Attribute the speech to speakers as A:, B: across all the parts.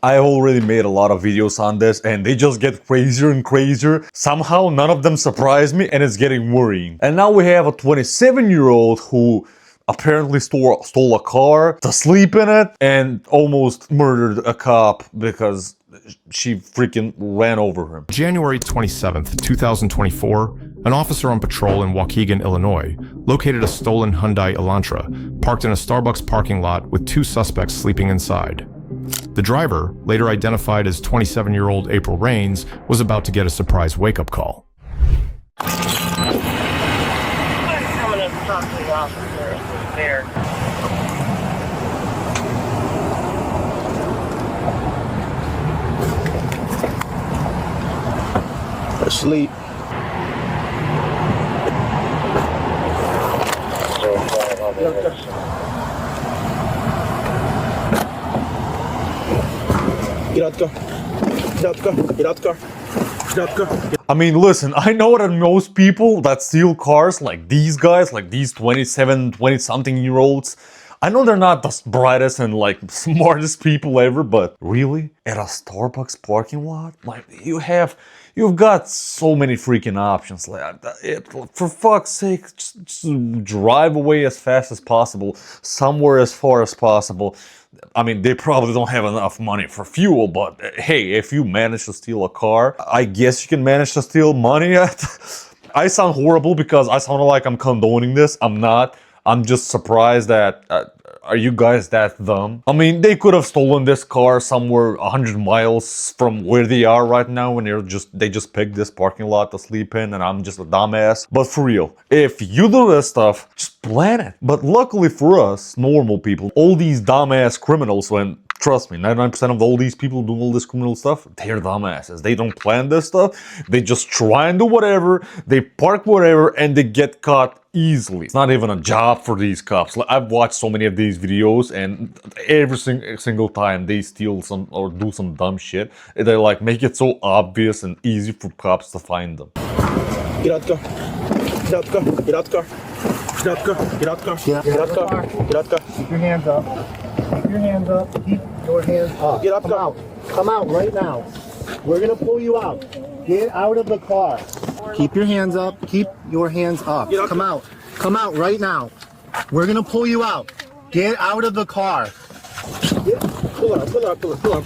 A: I already made a lot of videos on this and they just get crazier and crazier. Somehow none of them surprise me and it's getting worrying. And now we have a 27-year-old who apparently stole a car to sleep in it and almost murdered a cop because she freaking ran over him.
B: January 27th, 2024, an officer on patrol in Waukegan, Illinois, located a stolen Hyundai Elantra parked in a Starbucks parking lot with two suspects sleeping inside. The driver, later identified as 27-year-old April Rains, was about to get a surprise wake-up call.
C: I'm going to talk to the officer there.
D: Asleep. Get out the car. Get out the car. Get out the car. Get out the car.
A: I mean, listen, I know that most people that steal cars, like these guys, like these 27, 20-something-year-olds, I know they're not the brightest and like smartest people ever, but really? At a Starbucks parking lot? Like, you've got so many freaking options. Like, for fuck's sake, just drive away as fast as possible, somewhere as far as possible. I mean, they probably don't have enough money for fuel, but hey, if you manage to steal a car, I guess you can manage to steal money. I sound horrible because I sound like I'm condoning this. I'm not. I'm just surprised that, are you guys that dumb? I mean, they could have stolen this car somewhere 100 miles from where they are right now and they just picked this parking lot to sleep in and I'm just a dumbass. But for real, if you do this stuff, just plan it. But luckily for us, normal people, all these dumbass criminals, when trust me, 99% of all these people doing all this criminal stuff, they're dumbasses. They don't plan this stuff. They just try and do whatever. They park whatever and they get caught easily. It's not even a job for these cops. Like, I've watched so many of these videos and every single time they steal some or do some dumb shit, they like make it so obvious and easy for cops to find them.
D: Get out the car. Get out the car. Get out the car. Get out the car. Get out the car. Get out the car. Get out the car.
E: Keep your hands up. Keep your hands up. Keep your hands up.
D: Get out the car.
E: Come out right now. We're gonna pull you out. Get out of the car. Keep your hands up. Keep your hands up. Come out. Come out right now. We're gonna pull you out. Get out of the car.
D: Pull up. Pull up. Pull up. Pull up.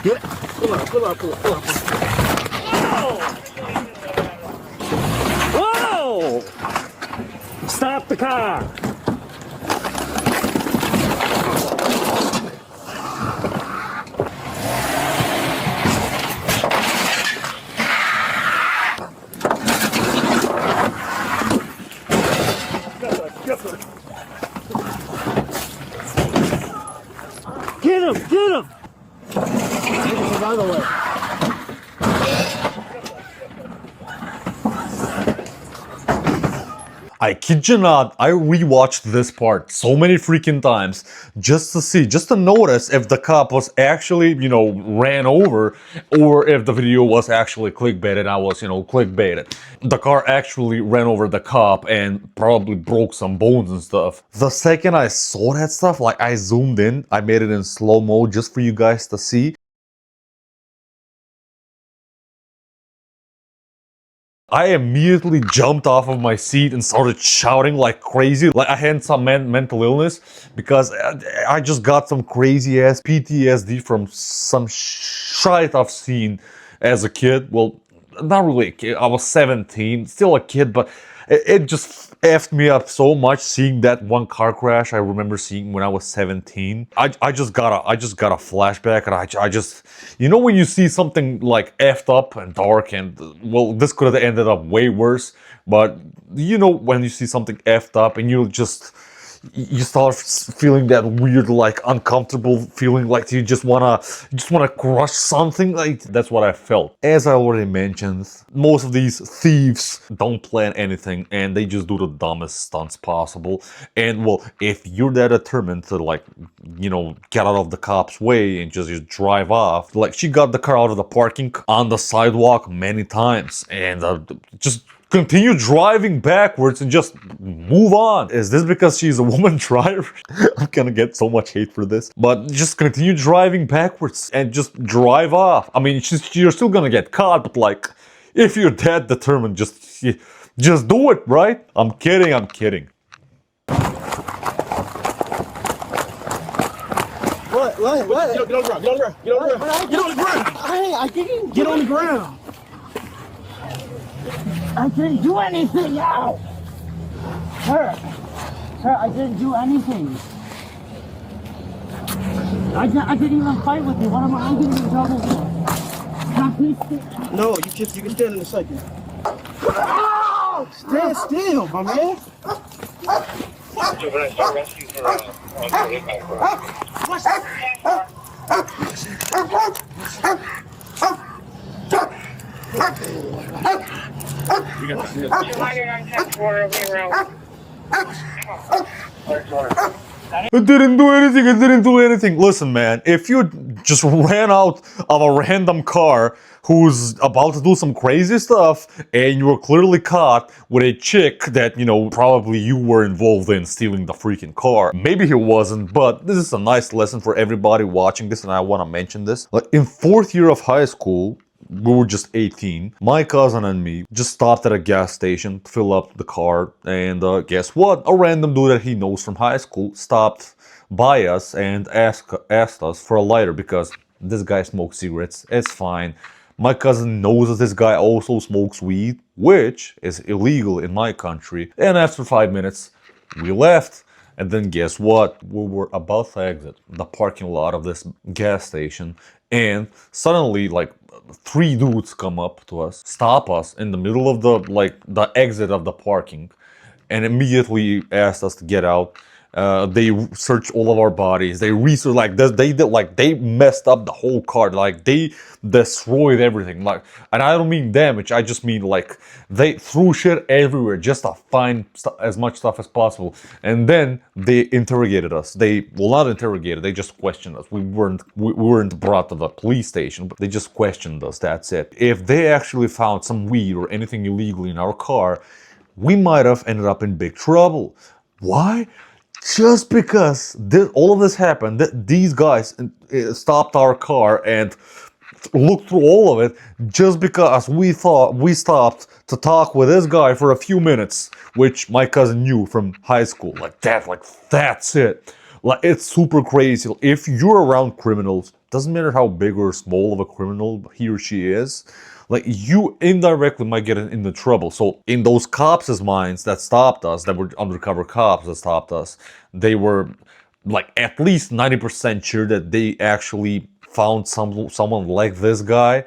E: Get.
D: Pull up. Pull up. Pull up. Pull up.
F: Whoa! Stop the car! Get him! Get him!
E: By the way.
A: I kid you not, I rewatched this part so many freaking times just to notice if the cop was actually, ran over or if the video was actually clickbaited. I was, clickbaited. The car actually ran over the cop and probably broke some bones and stuff. The second I saw that stuff, like I zoomed in, I made it in slow-mo just for you guys to see. I immediately jumped off of my seat and started shouting like crazy, like I had some mental illness, because I just got some crazy ass PTSD from some shit I've seen as a kid. Well, not really a kid, I was 17, still a kid, but it just effed me up so much seeing that one car crash I remember seeing when I was 17. I just got a flashback, and I just, when you see something like effed up and dark, and well, this could have ended up way worse, but when you see something effed up and you start feeling that weird, like uncomfortable feeling, like you just wanna crush something. Like, that's what I felt. As I already mentioned, most of these thieves don't plan anything and they just do the dumbest stunts possible. And well, if you're that determined to get out of the cop's way and just drive off, like she got the car out of the parking on the sidewalk many times and just continue driving backwards and just move on. Is this because she's a woman driver? I'm gonna get so much hate for this. But just continue driving backwards and just drive off. I mean, you're still gonna get caught, but like, if you're that determined, just do it, right? I'm kidding, I'm kidding.
D: What? Get on the ground. Get on the ground. Get on the ground.
F: Hey, I didn't.
D: Get on the ground.
F: I didn't do anything. Ow. Sir, I didn't do anything. I didn't even fight with you. What am I getting in trouble for? Now, please stay.
D: No, you can stand in a second. Ow! Stand still, my man.
C: Juvenile start rescue for
A: I didn't do anything. Listen, man, if you just ran out of a random car who's about to do some crazy stuff and you were clearly caught with a chick that, you know, probably you were involved in stealing the freaking car. Maybe he wasn't, but this is a nice lesson for everybody watching this, and I want to mention this. Like, in 4th year of high school, we were just 18. My cousin and me just stopped at a gas station to fill up the car, and guess what? A random dude that he knows from high school stopped by us and asked us for a lighter because this guy smokes cigarettes. It's fine. My cousin knows that this guy also smokes weed, which is illegal in my country. And after 5 minutes, we left. And then guess what? We were about to exit the parking lot of this gas station, and suddenly, like, 3 dudes come up to us, stop us in the middle of the exit of the parking, and immediately asked us to get out. They searched all of our bodies. They researched, like, they messed up the whole car. Like, they destroyed everything. Like, and I don't mean damage. I just mean, like, they threw shit everywhere just to find as much stuff as possible. And then they interrogated us. Not interrogated. They just questioned us. We weren't brought to the police station, but they just questioned us. That's it. If they actually found some weed or anything illegal in our car, we might have ended up in big trouble. Why? Just because all of this happened, these guys stopped our car and looked through all of it, just because we stopped to talk with this guy for a few minutes, which my cousin knew from high school. That's it. Like, it's super crazy. If you're around criminals, doesn't matter how big or small of a criminal he or she is, like, you indirectly might get into trouble. So in those cops' minds that stopped us, that were undercover cops that stopped us, they were like at least 90% sure that they actually found someone like this guy,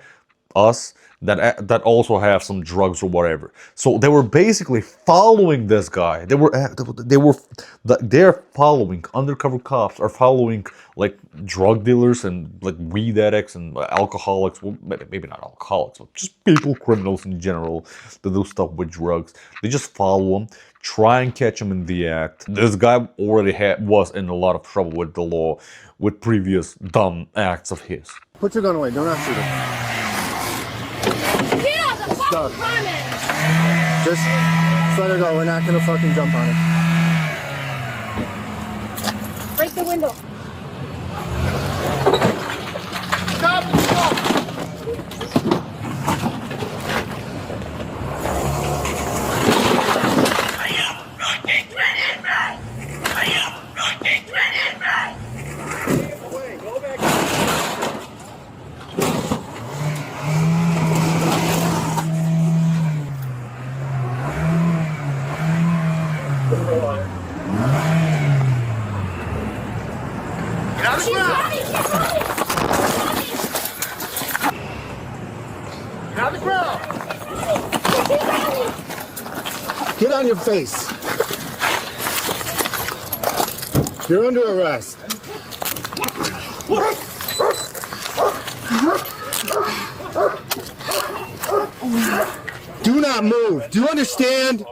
A: us, that also have some drugs or whatever. So they were basically following this guy. They're following, undercover cops are following, like, drug dealers and, like, weed addicts and alcoholics. Well, maybe not alcoholics, but just people, criminals in general, that do stuff with drugs. They just follow them, try and catch them in the act. This guy already was in a lot of trouble with the law with previous dumb acts of his.
E: Put your gun away. Don't have to shoot him. Stop. Just let her go. We're not gonna fucking jump on it.
G: Break the window.
E: Stop! Get on your face. You're under arrest. Do not move. Do you understand?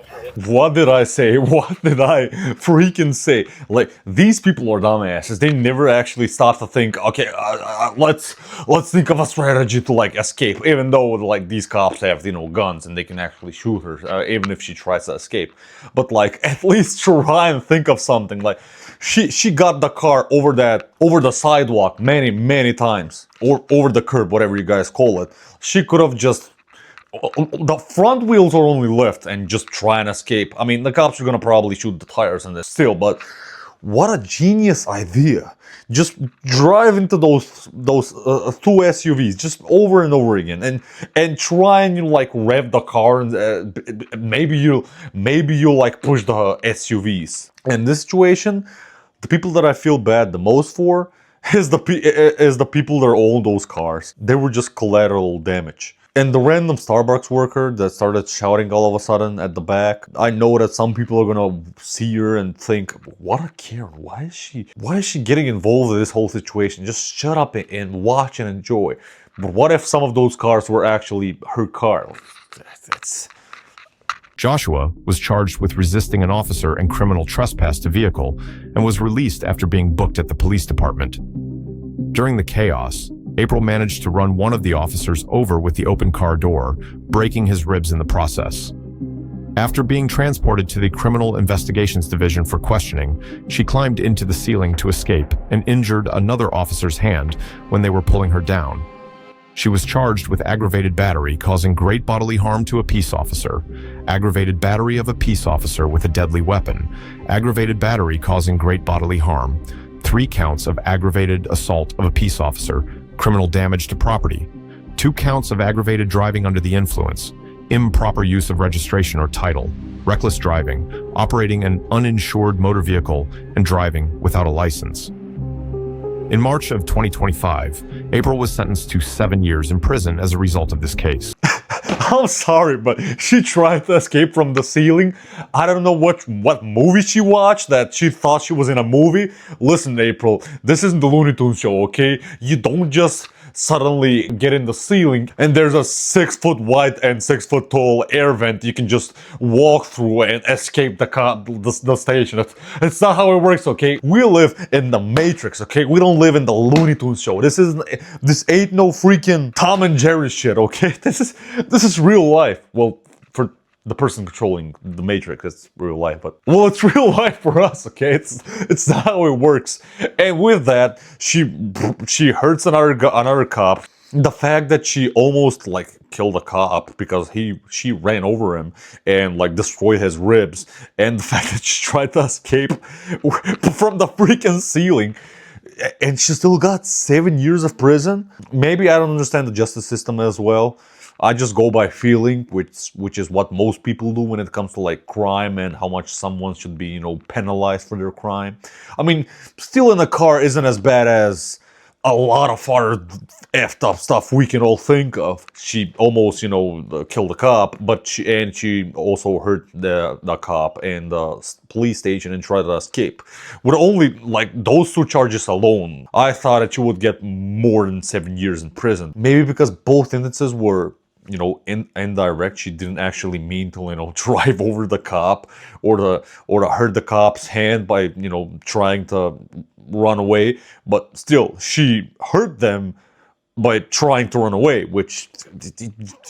A: What did I say? What did I freaking say? Like, these people are dumbasses. They never actually stop to think, okay, let's think of a strategy to like escape. Even though like these cops have, you know, guns and they can actually shoot her, even if she tries to escape. But like, at least try and think of something. Like, she got the car over the sidewalk many times, or over the curb, whatever you guys call it. She could have just, the front wheels are only left and just try and escape. I mean, the cops are gonna probably shoot the tires in this still, but what a genius idea. Just drive into those two SUVs just over and over again, and try and, you know, like rev the car, and maybe you like push the SUVs. In this situation, the people that I feel bad the most for is the people that own those cars. They were just collateral damage. And the random Starbucks worker that started shouting all of a sudden at the back, I know that some people are gonna see her and think, what a Karen, why is she getting involved in this whole situation? Just shut up and watch and enjoy. But what if some of those cars were actually her car? That's...
B: Joshua was charged with resisting an officer and criminal trespass to vehicle and was released after being booked at the police department. During the chaos, April managed to run one of the officers over with the open car door, breaking his ribs in the process. After being transported to the Criminal Investigations Division for questioning, she climbed into the ceiling to escape and injured another officer's hand when they were pulling her down. She was charged with aggravated battery causing great bodily harm to a peace officer, aggravated battery of a peace officer with a deadly weapon, aggravated battery causing great bodily harm, 3 counts of aggravated assault of a peace officer, criminal damage to property, 2 counts of aggravated driving under the influence, improper use of registration or title, reckless driving, operating an uninsured motor vehicle, and driving without a license. In March of 2025, April was sentenced to 7 years in prison as a result of this case.
A: I'm sorry, but she tried to escape from the ceiling. I don't know what movie she watched that she thought she was in a movie. Listen, April, this isn't the Looney Tunes show, okay? You don't just suddenly get in the ceiling and there's a 6-foot wide and 6-foot tall air vent you can just walk through and escape the station. It's not how it works, okay? We live in the Matrix, okay? We don't live in the Looney Tunes show. This ain't no freaking Tom and Jerry shit, okay? This is real life. Well, for the person controlling the Matrix, it's real life, but well, it's real life for us, okay? It's not how it works. And with that, she hurts another cop. The fact that she almost like killed a cop because she ran over him and like destroyed his ribs, and the fact that she tried to escape from the freaking ceiling, and she still got 7 years of prison. Maybe I don't understand the justice system as well. I just go by feeling, which is what most people do when it comes to like crime and how much someone should be, you know, penalized for their crime. I mean, stealing a car isn't as bad as a lot of other effed up stuff we can all think of. She almost, you know, killed a cop, but she also hurt the cop in the police station and tried to escape. With only like those 2 charges alone, I thought that she would get more than 7 years in prison. Maybe because both instances were, you know, indirect. She didn't actually mean to, you know, drive over the cop or to hurt the cop's hand by, you know, trying to run away, but still she hurt them by trying to run away, which,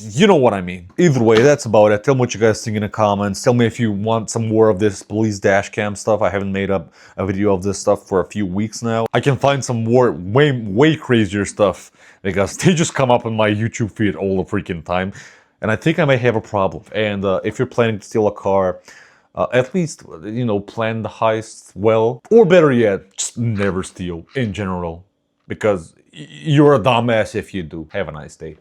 A: you know what I mean. Either way, that's about it. Tell me what you guys think in the comments. Tell me if you want some more of this police dash cam stuff. I haven't made up a video of this stuff for a few weeks now. I can find some more way crazier stuff because they just come up on my YouTube feed all the freaking time, and I think I may have a problem. And if you're planning to steal a car, at least, you know, plan the heist well, or better yet, just never steal in general, because you're a dumbass if you do. Have a nice day.